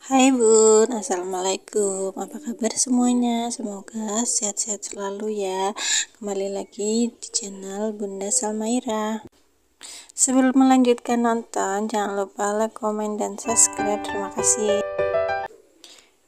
Hai Bun, Assalamualaikum. Apa kabar semuanya? Semoga sehat-sehat selalu ya. Kembali lagi di channel Bunda Salmaira. Sebelum melanjutkan nonton, jangan lupa like, komen, dan subscribe. Terima kasih.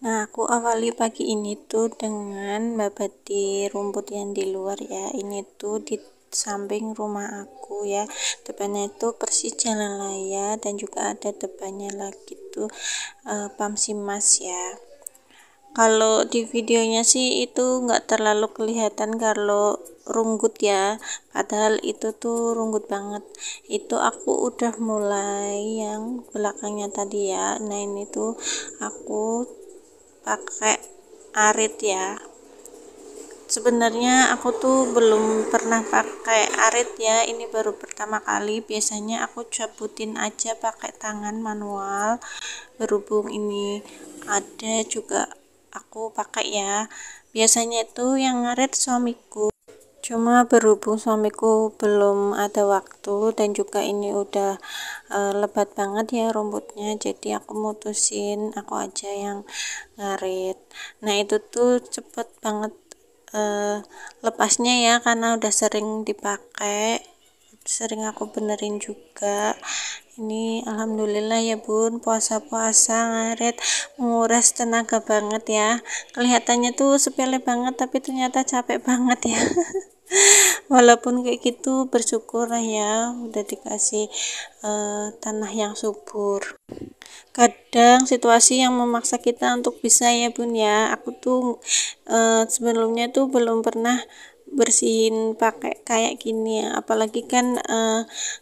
Nah, aku awali pagi ini tuh dengan babadi rumput yang di luar ya. Ini tuh di samping rumah aku ya. Depannya itu persis jalan raya dan juga ada depannya lagi tuh Pam Simas ya. Kalau di videonya sih itu nggak terlalu kelihatan kalau runggut ya, padahal itu tuh runggut banget. Itu aku udah mulai yang belakangnya tadi ya. Nah, ini tuh aku pakai arit ya. Sebenarnya aku tuh belum pernah pakai arit ya, ini baru pertama kali. Biasanya aku cabutin aja pakai tangan manual, berhubung ini ada juga aku pakai ya. Biasanya itu yang ngarit suamiku, cuma berhubung suamiku belum ada waktu dan juga ini udah lebat banget ya rumputnya, jadi aku mutusin aku aja yang ngarit. Nah, itu tuh cepet banget lepasnya ya, karena udah sering dipakai, sering aku benerin juga. Ini alhamdulillah ya Bun, puasa-puasa ngarit menguras tenaga banget ya. Kelihatannya tuh sepele banget tapi ternyata capek banget ya. Walaupun kayak gitu bersyukur lah ya udah dikasih tanah yang subur. Kadang situasi yang memaksa kita untuk bisa ya Bun ya. Aku tuh sebelumnya tuh belum pernah bersihin pakai kayak gini ya, apalagi kan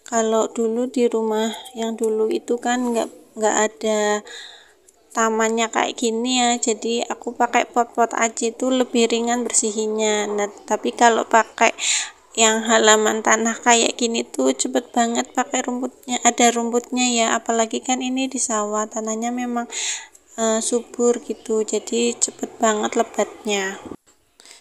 kalau dulu di rumah yang dulu itu kan nggak ada tamannya kayak gini ya, jadi aku pakai pot-pot aja itu lebih ringan bersihinnya. Nah, tapi kalau pakai yang halaman tanah kayak gini tuh cepet banget, pakai rumputnya, ada rumputnya ya, apalagi kan ini di sawah, tanahnya memang subur gitu, jadi cepet banget lebatnya.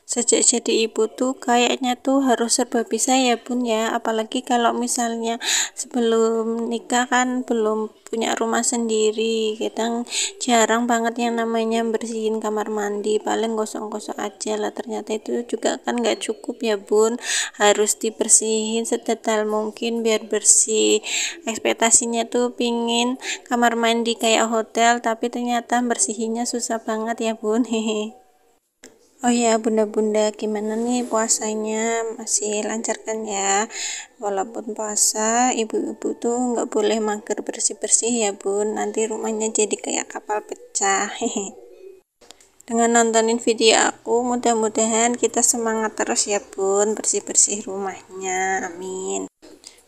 Sejak jadi ibu tuh kayaknya tuh harus serba bisa ya Bun ya, apalagi kalau misalnya sebelum nikah kan belum punya rumah sendiri, kadang jarang banget yang namanya bersihin kamar mandi, paling gosong-gosong aja lah. Ternyata itu juga kan nggak cukup ya Bun, harus dibersihin sedetail mungkin biar bersih. Ekspektasinya tuh pingin kamar mandi kayak hotel, tapi ternyata bersihinnya susah banget ya Bun. Hehe. Oh ya bunda-bunda, gimana nih puasanya, masih lancar kan ya? Walaupun puasa, ibu-ibu tuh nggak boleh mager bersih-bersih ya Bun, nanti rumahnya jadi kayak kapal pecah. Hehe. Dengan nontonin video aku, mudah-mudahan kita semangat terus ya Bun, bersih-bersih rumahnya, amin.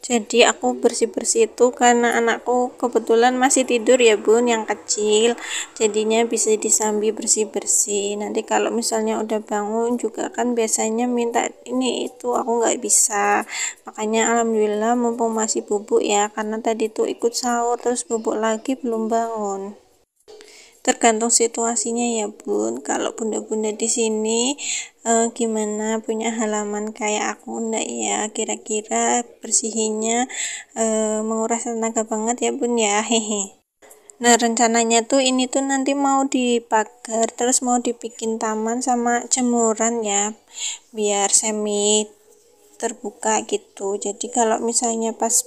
Jadi aku bersih-bersih itu karena anakku kebetulan masih tidur ya Bun, yang kecil, jadinya bisa disambi bersih-bersih. Nanti kalau misalnya udah bangun juga kan biasanya minta ini itu, aku nggak bisa. Makanya alhamdulillah mumpung masih bubuk ya, karena tadi tuh ikut sahur terus bubuk lagi belum bangun. Tergantung situasinya ya Bun. Kalau bunda-bunda di sini gimana, punya halaman kayak aku enggak ya? Kira-kira bersihinnya menguras tenaga banget ya Bun ya. Hehe. Nah, rencananya tuh ini tuh nanti mau dipagar, terus mau dibikin taman sama jemuran ya, biar semi terbuka gitu. Jadi kalau misalnya pas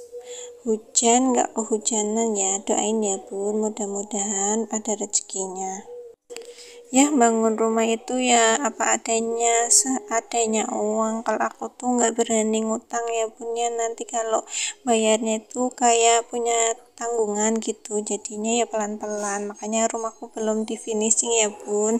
hujan nggak kehujanan ya, doain ya Bun, mudah-mudahan ada rezekinya ya. Bangun rumah itu ya apa adanya, seadanya uang. Kalau aku tuh nggak berani ngutang ya Bun ya, nanti kalau bayarnya itu kayak punya tanggungan gitu, jadinya ya pelan-pelan. Makanya rumahku belum di finishing ya Bun.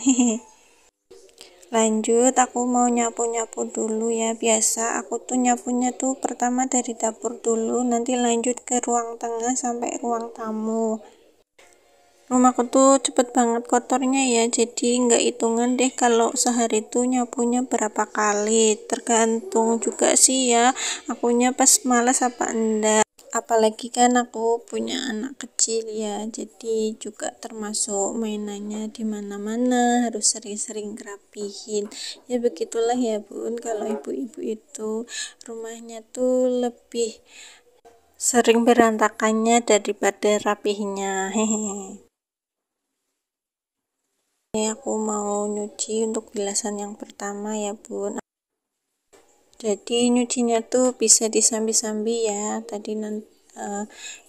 Lanjut, aku mau nyapu-nyapu dulu ya. Biasa aku tuh nyapunya tuh pertama dari dapur dulu, nanti lanjut ke ruang tengah sampai ruang tamu. Rumahku tuh cepet banget kotornya ya, jadi nggak hitungan deh kalau sehari tuh nyapunya berapa kali. Tergantung juga sih ya, akunya pas malas apa enggak. Apalagi kan aku punya anak kecil ya, jadi juga termasuk mainannya di mana-mana, harus sering-sering rapihin. Ya begitulah ya Bun, kalau ibu-ibu itu rumahnya tuh lebih sering berantakannya daripada rapihnya. Hehe. aku mau nyuci untuk bilasan yang pertama ya bun. Jadi nyucinya tuh bisa disambi-sambi ya.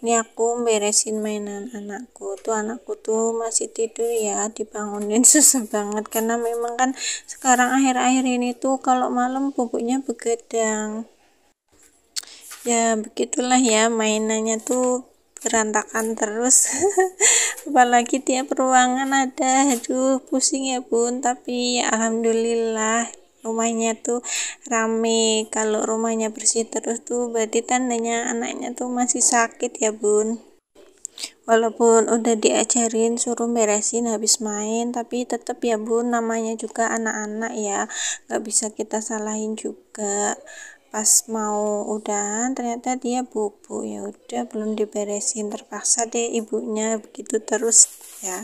Ini aku beresin mainan anakku tuh masih tidur ya, dibangunin susah banget karena memang kan sekarang akhir-akhir ini tuh kalau malam pupuknya begadang. Ya begitulah ya, mainannya tuh berantakan terus. Apalagi tiap ruangan ada, aduh pusing ya bun. Tapi ya alhamdulillah rumahnya tuh rame. Kalau rumahnya bersih terus tuh berarti tandanya anaknya tuh masih sakit ya bun. Walaupun udah diajarin suruh beresin habis main, tapi tetap ya bun, namanya juga anak-anak ya, nggak bisa kita salahin juga. Pas mau udahan ternyata dia bobo, ya udah belum diberesin, terpaksa deh ibunya begitu terus ya.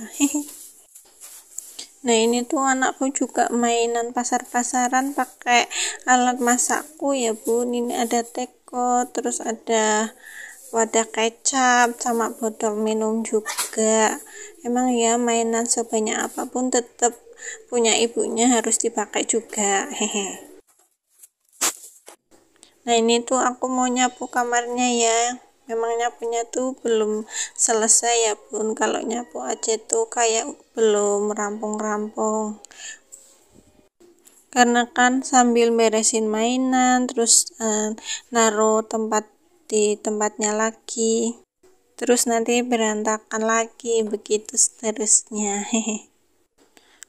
Nah ini tuh anakku juga mainan pasar-pasaran pakai alat masakku ya bun. Ini ada teko, terus ada wadah kecap sama botol minum juga. Emang ya mainan sebanyak apapun tetap punya ibunya harus dipakai juga. Hehe. Nah ini tuh aku mau nyapu kamarnya ya. Memang nyapunya tuh belum selesai ya bun. Kalau nyapu aja tuh kayak belum rampung-rampung, karena kan sambil beresin mainan terus naruh di tempatnya lagi, terus nanti berantakan lagi, begitu seterusnya. Hehe.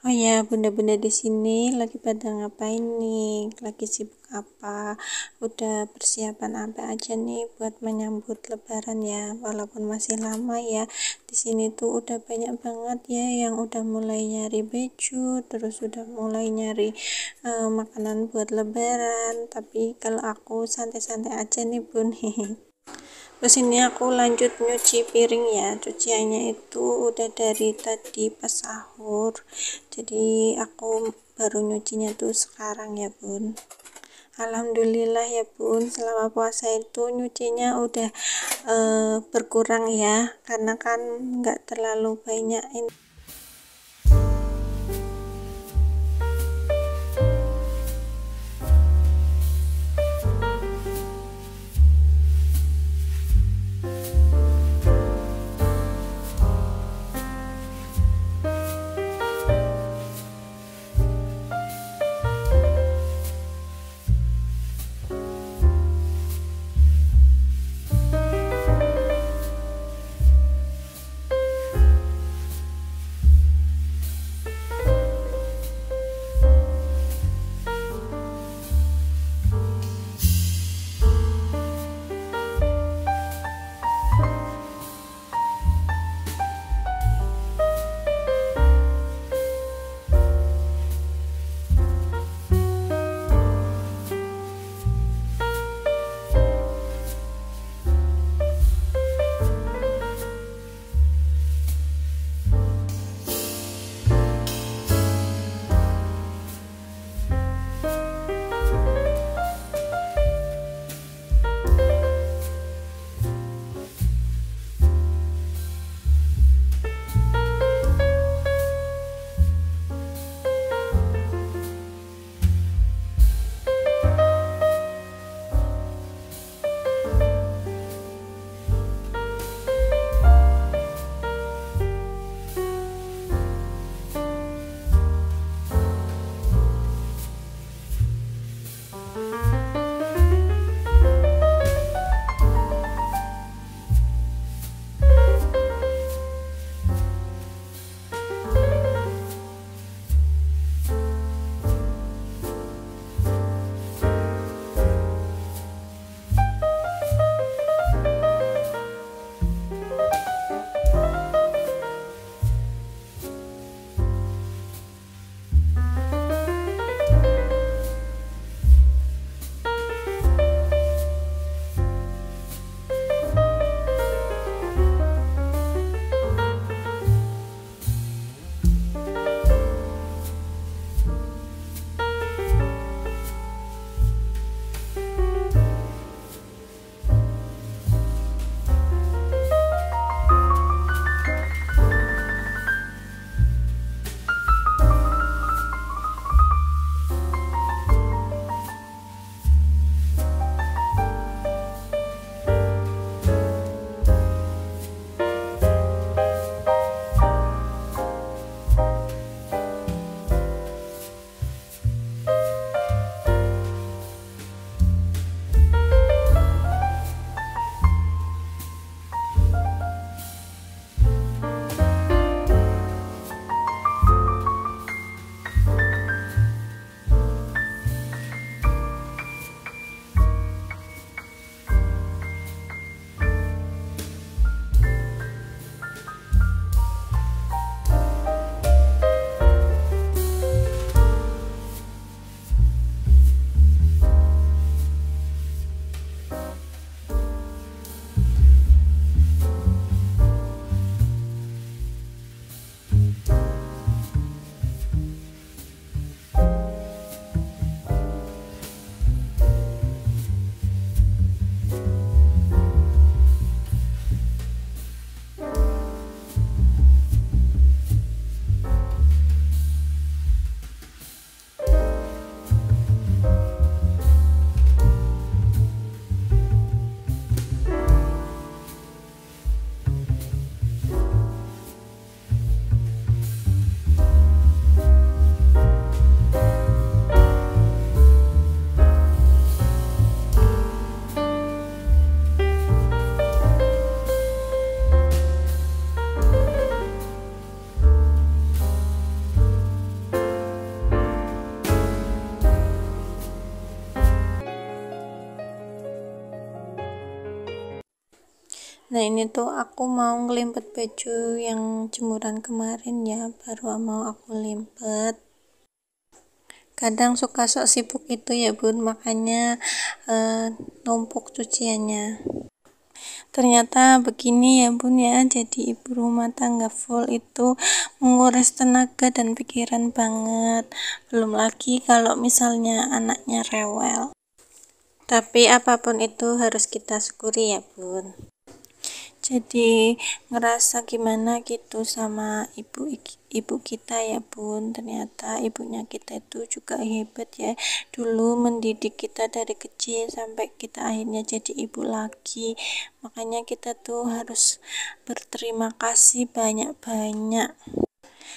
Oh ya, bunda-bunda di sini lagi pada ngapain nih? Lagi sibuk apa? Udah persiapan apa aja nih buat menyambut Lebaran ya? Walaupun masih lama ya. Di sini tuh udah banyak banget ya yang udah mulai nyari baju, terus udah mulai nyari makanan buat Lebaran. Tapi kalau aku santai-santai aja nih bun. Terus ini aku lanjut nyuci piring ya. Cuciannya itu udah dari tadi pas sahur, jadi aku baru nyucinya tuh sekarang ya bun. Alhamdulillah ya bun, selama puasa itu nyucinya udah berkurang ya, karena kan nggak terlalu banyak ini. Nah ini tuh aku mau ngelimpet baju yang jemuran kemarin ya, baru mau aku limpet. Kadang suka sok sibuk itu ya bun, makanya numpuk cuciannya. Ternyata begini ya bun ya, jadi ibu rumah tangga full itu menguras tenaga dan pikiran banget. Belum lagi kalau misalnya anaknya rewel. Tapi apapun itu harus kita syukuri ya bun. Jadi ngerasa gimana gitu sama ibu kita ya bun. Ternyata ibunya kita itu juga hebat ya, dulu mendidik kita dari kecil sampai kita akhirnya jadi ibu lagi. Makanya kita tuh harus berterima kasih banyak-banyak.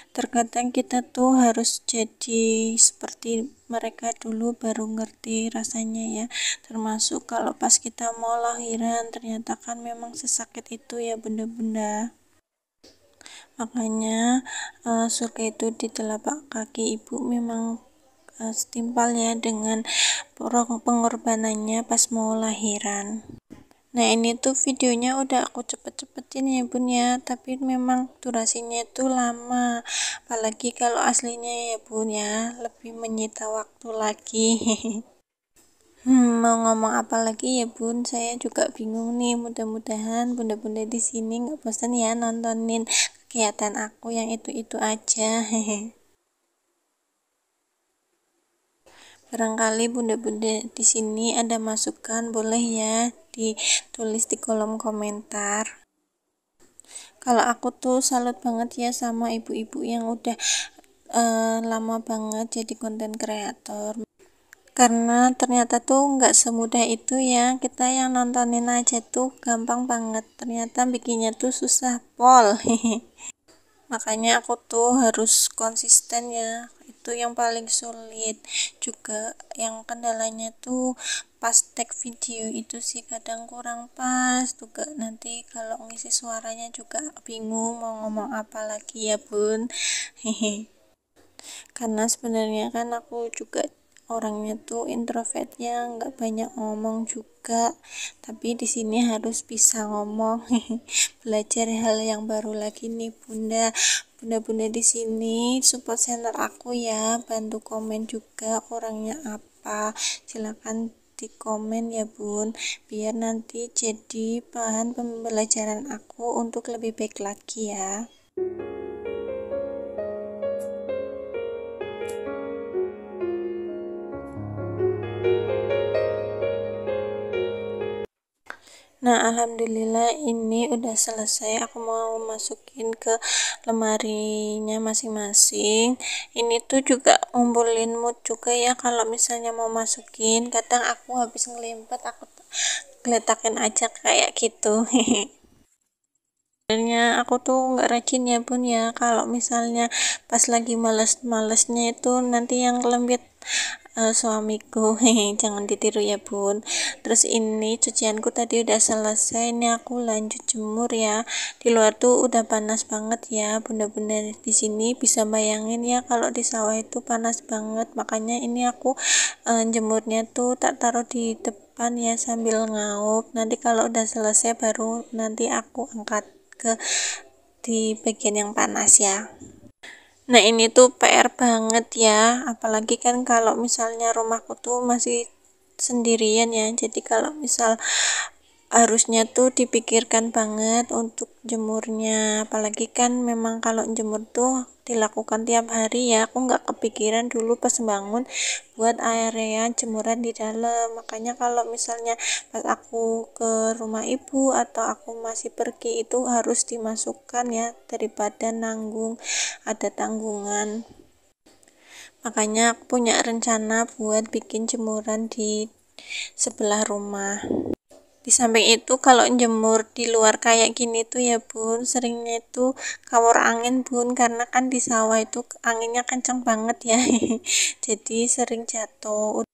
Terkadang kita tuh harus jadi seperti mereka dulu baru ngerti rasanya ya, termasuk kalau pas kita mau lahiran ternyata kan memang sesakit itu ya bunda-bunda. Makanya surga itu di telapak kaki ibu memang setimpal ya dengan pengorbanannya pas mau lahiran. Nah ini tuh videonya udah aku cepet-cepetin ya bun ya, tapi memang durasinya itu lama, apalagi kalau aslinya ya bun ya, lebih menyita waktu lagi. Mau ngomong apa lagi ya bun, saya juga bingung nih. Mudah-mudahan bunda-bunda di sini nggak bosan ya nontonin kegiatan aku yang itu-itu aja. Barangkali bunda-bunda di sini ada masukan, boleh ya ditulis di kolom komentar. Kalau aku tuh salut banget ya sama ibu-ibu yang udah lama banget jadi konten kreator. Karena ternyata tuh nggak semudah itu ya, kita yang nontonin aja tuh gampang banget, ternyata bikinnya tuh susah pol. Makanya aku tuh harus konsisten ya, itu yang paling sulit. Juga yang kendalanya tuh pas tag video itu sih kadang kurang pas juga, nanti kalau ngisi suaranya juga bingung mau ngomong apa lagi ya bun. Karena sebenarnya kan aku juga orangnya tuh introvert ya, nggak banyak ngomong juga, tapi di sini harus bisa ngomong. Belajar hal yang baru lagi nih bunda di sini support channel aku ya, bantu komen juga kurangnya apa, silakan di komen ya bun, biar nanti jadi bahan pembelajaran aku untuk lebih baik lagi ya. Nah alhamdulillah ini udah selesai, aku mau masukin ke lemarinya masing-masing. Ini tuh juga ngumpulin mood juga ya, kalau misalnya mau masukin kadang aku habis ngelimpet aku geletakin aja kayak gitu. Sebenarnya aku tuh nggak rajin ya bun ya, kalau misalnya pas lagi males-malesnya itu nanti yang kelembit suamiku. Jangan ditiru ya bun. Terus ini cucianku tadi udah selesai, ini aku lanjut jemur ya. Di luar tuh udah panas banget ya bunda-bunda di sini, bisa bayangin ya kalau di sawah itu panas banget. Makanya ini aku jemurnya tuh tak taruh di depan ya sambil ngaup, nanti kalau udah selesai baru nanti aku angkat ke di bagian yang panas ya. Nah ini tuh PR banget ya, apalagi kan kalau misalnya rumahku tuh masih sendirian ya, jadi kalau misal harusnya tuh dipikirkan banget untuk jemurnya, apalagi kan memang kalau jemur tuh dilakukan tiap hari ya, aku nggak kepikiran dulu pas bangun buat area jemuran di dalam. Makanya kalau misalnya pas aku ke rumah ibu atau aku masih pergi itu harus dimasukkan ya, daripada nanggung ada tanggungan. Makanya aku punya rencana buat bikin jemuran di sebelah rumah. Di samping itu kalau jemur di luar kayak gini tuh ya bun, seringnya itu kawor angin bun, karena kan di sawah itu anginnya kencang banget ya. Jadi sering jatuh.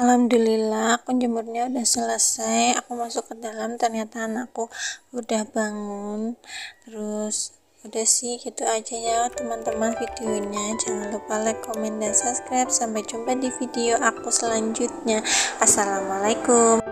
Alhamdulillah aku jemurnya udah selesai, aku masuk ke dalam ternyata anakku udah bangun. Terus udah sih gitu aja ya teman-teman videonya, jangan lupa like, komen, dan subscribe. Sampai jumpa di video aku selanjutnya. Assalamualaikum.